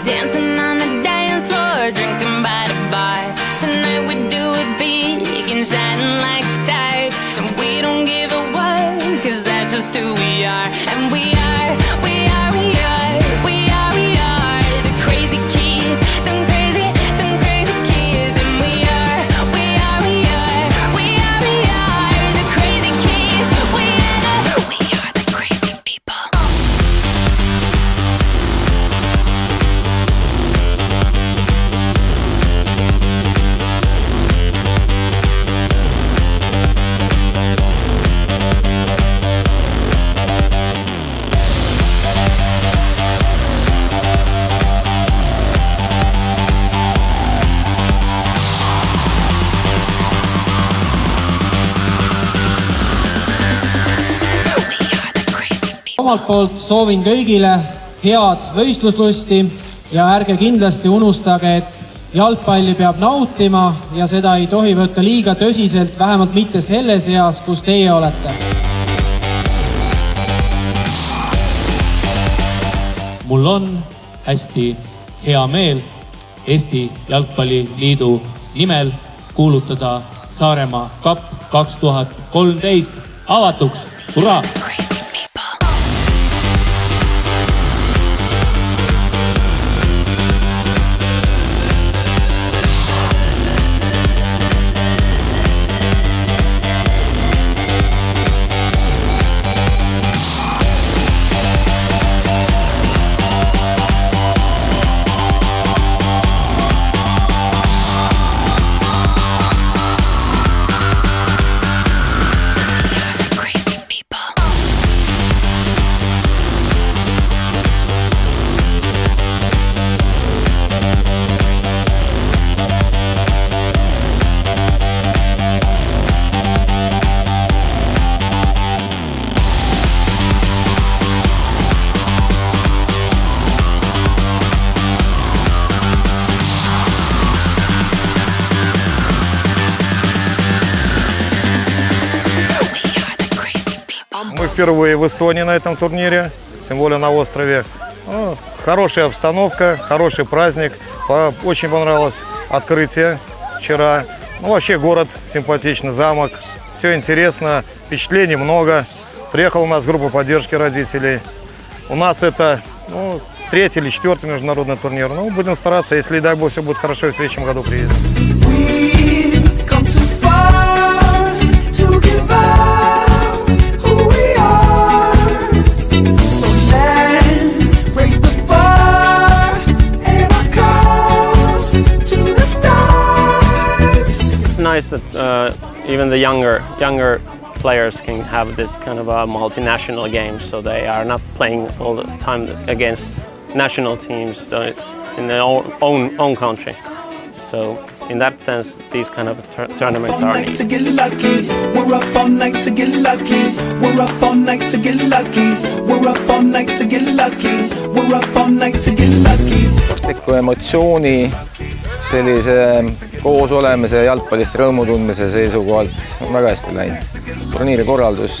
dancing on the dance floor, drinking by the bar. Tonight we do it big and shining like stars, and we don't give a what, 'cause that's just who we are. And we are the crazy kids, them crazy kids. And we are the crazy kids. We are the crazy people. Omalt poolt soovin kõigile head võistluslusti ja ärge kindlasti unustage, et jalgpalli peab nautima ja seda ei tohi võtta liiga tõsiselt, vähemalt mitte selles eas, kus teie olete. Mul on hästi hea meel Eesti Jalgpalliliidu nimel kuulutada Saaremaa Cup 2013 avatuks. Hurraa! Мы впервые в Эстонии на этом турнире, тем более на острове. Хорошая обстановка, хороший праздник. Очень понравилось открытие вчера. Вообще город симпатичный, замок. Все интересно, впечатлений много. Приехала у нас группа поддержки родителей. У нас это 3-й или 4-й международный турнир. Будем стараться, если, дай бог, все будет хорошо, и в следующем году приедем. It's nice that even the younger players can have this kind of a multinational game, so they are not playing all the time against national teams in their own country. So in that sense, these kind of tournaments are neat. We're up all night to get lucky. We're up all night to get lucky. We're up all night to get lucky. We're up all night to get lucky. Sportliku emotsiooni, sellise koos olemise ja jalgpallist rõõmu tundmise seisukohalt on väga hästi läinud. Turniiri korraldus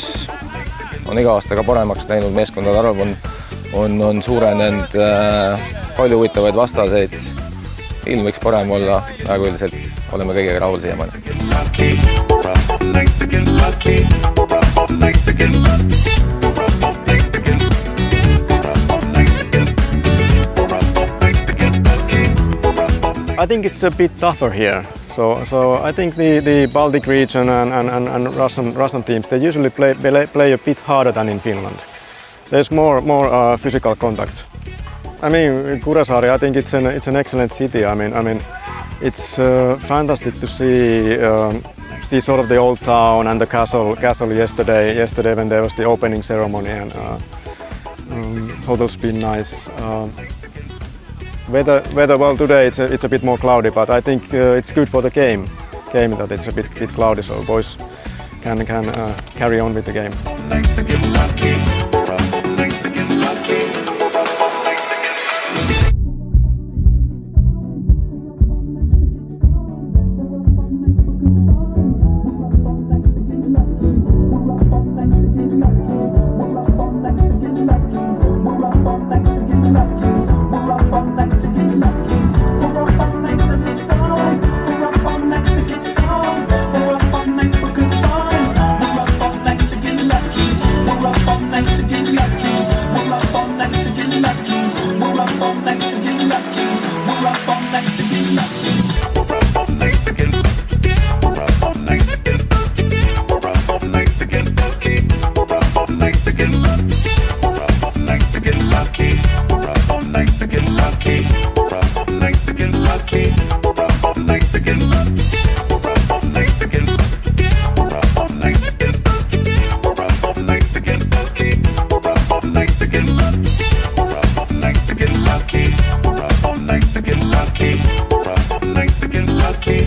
on iga aastaga paremaks läinud, meeskondade arv on suurenenud, palju huvitavaid vastaseid. Ilm võiks parem olla, aga üldiselt oleme kõigega rahul siiamaani. I think it's a bit tougher here. So I think the Baltic region and Russian teams, they usually play a bit harder than in Finland. There's more physical contact. I mean, Kuressaare, I think it's an excellent city. I mean, it's fantastic to see sort of the old town and the castle yesterday when there was the opening ceremony, and hotel's been nice. Weather well today it's a bit more cloudy, but I think it's good for the game that it's a bit cloudy, so boys can carry on with the game. We're up all night to get lucky. night to get lucky. We're up all night to get lucky. Lucky.